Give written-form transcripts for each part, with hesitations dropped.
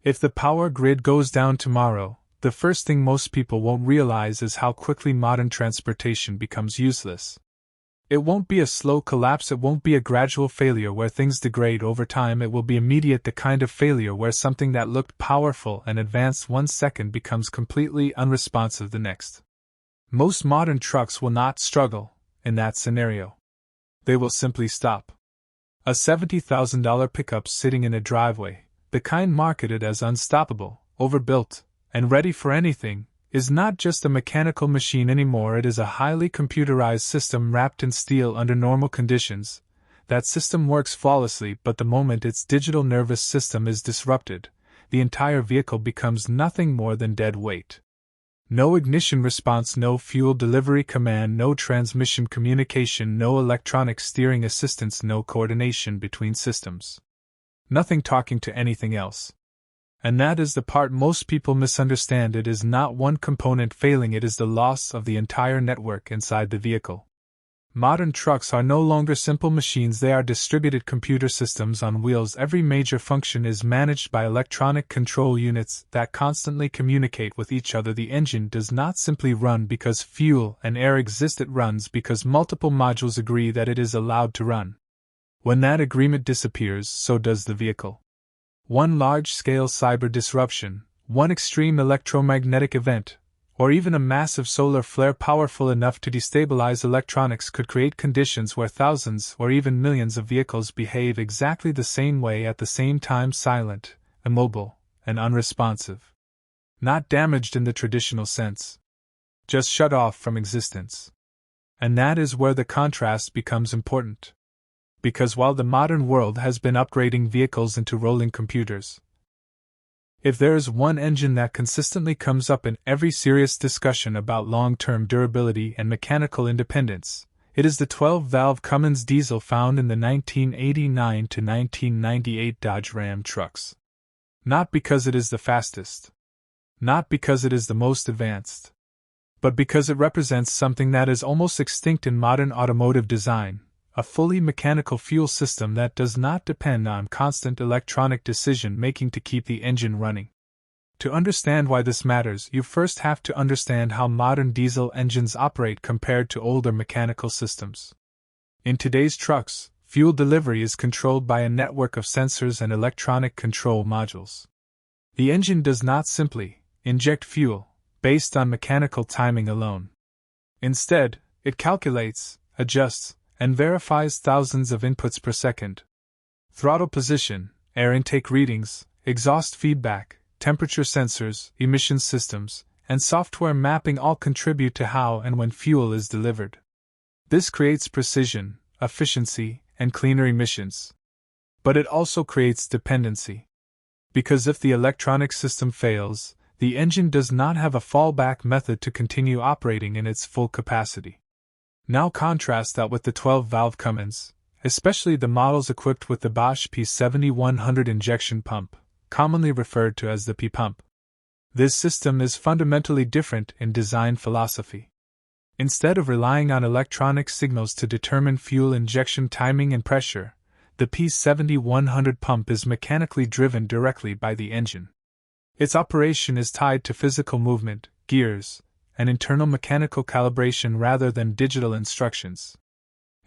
If the power grid goes down tomorrow, the first thing most people won't realize is how quickly modern transportation becomes useless. It won't be a slow collapse, it won't be a gradual failure where things degrade over time, it will be immediate, the kind of failure where something that looked powerful and advanced one second becomes completely unresponsive the next. Most modern trucks will not struggle in that scenario. They will simply stop. A $70,000 pickup sitting in a driveway, the kind marketed as unstoppable, overbuilt, and ready for anything, is not just a mechanical machine anymore, it is a highly computerized system wrapped in steel under normal conditions. That system works flawlessly, but the moment its digital nervous system is disrupted, the entire vehicle becomes nothing more than dead weight. No ignition response, no fuel delivery command, no transmission communication, no electronic steering assistance, no coordination between systems. Nothing talking to anything else. And that is the part most people misunderstand. It is not one component failing, it is the loss of the entire network inside the vehicle. Modern trucks are no longer simple machines, they are distributed computer systems on wheels. Every major function is managed by electronic control units that constantly communicate with each other. The engine does not simply run because fuel and air exist, it runs because multiple modules agree that it is allowed to run. When that agreement disappears, so does the vehicle. One large-scale cyber disruption, one extreme electromagnetic event, or even a massive solar flare powerful enough to destabilize electronics could create conditions where thousands or even millions of vehicles behave exactly the same way at the same time, silent, immobile, and unresponsive. Not damaged in the traditional sense. Just shut off from existence. And that is where the contrast becomes important. Because while the modern world has been upgrading vehicles into rolling computers, if there is one engine that consistently comes up in every serious discussion about long-term durability and mechanical independence, it is the 12-valve Cummins diesel found in the 1989 to 1998 Dodge Ram trucks. Not because it is the fastest, not because it is the most advanced, but because it represents something that is almost extinct in modern automotive design. A fully mechanical fuel system that does not depend on constant electronic decision-making to keep the engine running. To understand why this matters, you first have to understand how modern diesel engines operate compared to older mechanical systems. In today's trucks, fuel delivery is controlled by a network of sensors and electronic control modules. The engine does not simply inject fuel based on mechanical timing alone. Instead, it calculates, adjusts, and verifies thousands of inputs per second. Throttle position, air intake readings, exhaust feedback, temperature sensors, emission systems, and software mapping all contribute to how and when fuel is delivered. This creates precision, efficiency, and cleaner emissions. But it also creates dependency. Because if the electronic system fails, the engine does not have a fallback method to continue operating in its full capacity. Now contrast that with the 12-valve Cummins, especially the models equipped with the Bosch P7100 injection pump, commonly referred to as the P-pump. This system is fundamentally different in design philosophy. Instead of relying on electronic signals to determine fuel injection timing and pressure, the P7100 pump is mechanically driven directly by the engine. Its operation is tied to physical movement, gears, and internal mechanical calibration rather than digital instructions.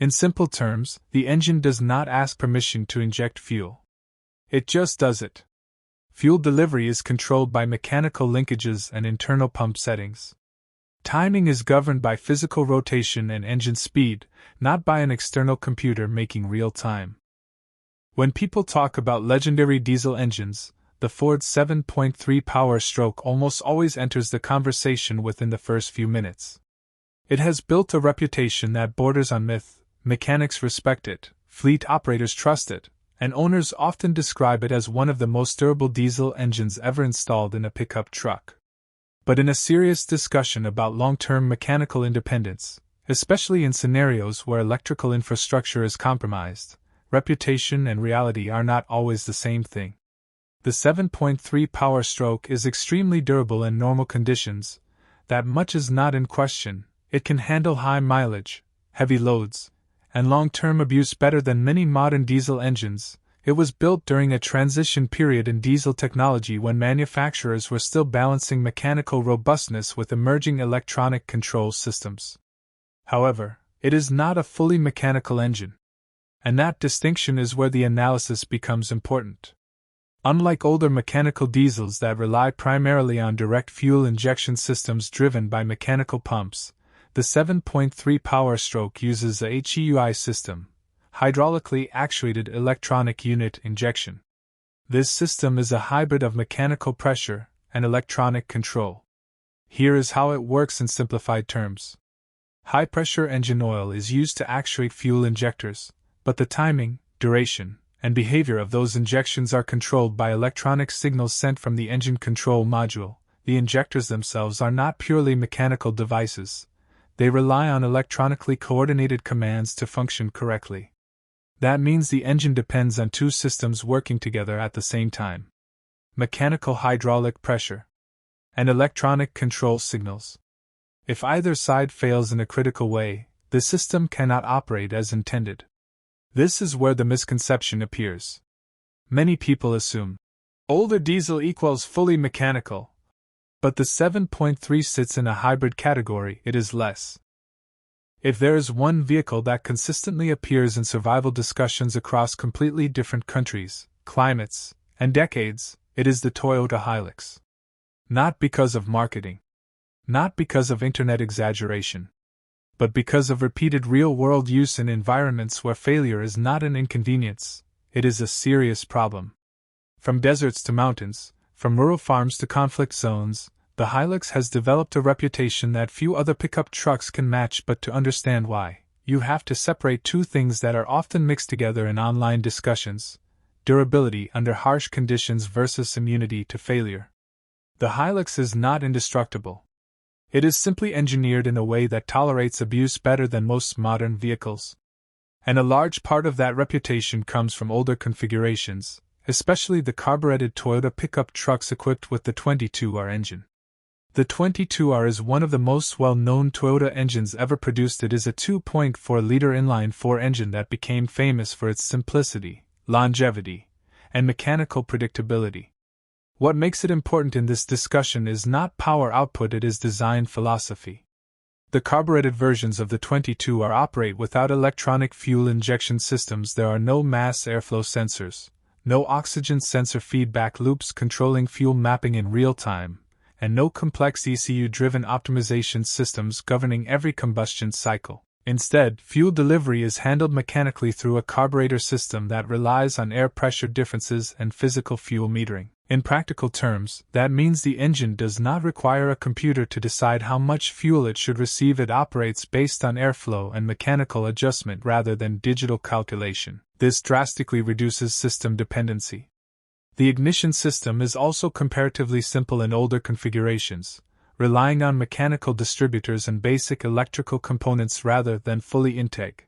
In simple terms, the engine does not ask permission to inject fuel. It just does it. Fuel delivery is controlled by mechanical linkages and internal pump settings. Timing is governed by physical rotation and engine speed, not by an external computer making real time. When people talk about legendary diesel engines, the Ford 7.3 Power Stroke almost always enters the conversation within the first few minutes. It has built a reputation that borders on myth, mechanics respect it, fleet operators trust it, and owners often describe it as one of the most durable diesel engines ever installed in a pickup truck. But in a serious discussion about long-term mechanical independence, especially in scenarios where electrical infrastructure is compromised, reputation and reality are not always the same thing. The 7.3 Power Stroke is extremely durable in normal conditions. That much is not in question. It can handle high mileage, heavy loads, and long-term abuse better than many modern diesel engines, It was built during a transition period in diesel technology when manufacturers were still balancing mechanical robustness with emerging electronic control systems. However, it is not a fully mechanical engine. And that distinction is where the analysis becomes important. Unlike older mechanical diesels that rely primarily on direct fuel injection systems driven by mechanical pumps, the 7.3 Power Stroke uses a HEUI system, hydraulically actuated electronic unit injection. This system is a hybrid of mechanical pressure and electronic control. Here is how it works in simplified terms. High-pressure engine oil is used to actuate fuel injectors, but the timing, duration, and behavior of those injections are controlled by electronic signals sent from the engine control module. The injectors themselves are not purely mechanical devices. They rely on electronically coordinated commands to function correctly. That means the engine depends on two systems working together at the same time: mechanical hydraulic pressure and electronic control signals. If either side fails in a critical way, the system cannot operate as intended. This is where the misconception appears. Many people assume older diesel equals fully mechanical, but the 7.3 sits in a hybrid category. It is less. If there is one vehicle that consistently appears in survival discussions across completely different countries, climates, and decades, it is the Toyota Hilux. Not because of marketing, not because of internet exaggeration, but because of repeated real-world use in environments where failure is not an inconvenience, it is a serious problem. From deserts to mountains, from rural farms to conflict zones, the Hilux has developed a reputation that few other pickup trucks can match. But to understand why, you have to separate two things that are often mixed together in online discussions: durability under harsh conditions versus immunity to failure. The Hilux is not indestructible. It is simply engineered in a way that tolerates abuse better than most modern vehicles. And a large part of that reputation comes from older configurations, especially the carbureted Toyota pickup trucks equipped with the 22R engine. The 22R is one of the most well-known Toyota engines ever produced. It is a 2.4-liter inline-4 engine that became famous for its simplicity, longevity, and mechanical predictability. What makes it important in this discussion is not power output, it is design philosophy. The carbureted versions of the 22R operate without electronic fuel injection systems. There are no mass airflow sensors, no oxygen sensor feedback loops controlling fuel mapping in real time, and no complex ECU-driven optimization systems governing every combustion cycle. Instead, fuel delivery is handled mechanically through a carburetor system that relies on air pressure differences and physical fuel metering. In practical terms, that means the engine does not require a computer to decide how much fuel it should receive. It operates based on airflow and mechanical adjustment rather than digital calculation. This drastically reduces system dependency. The ignition system is also comparatively simple in older configurations, relying on mechanical distributors and basic electrical components rather than fully intake.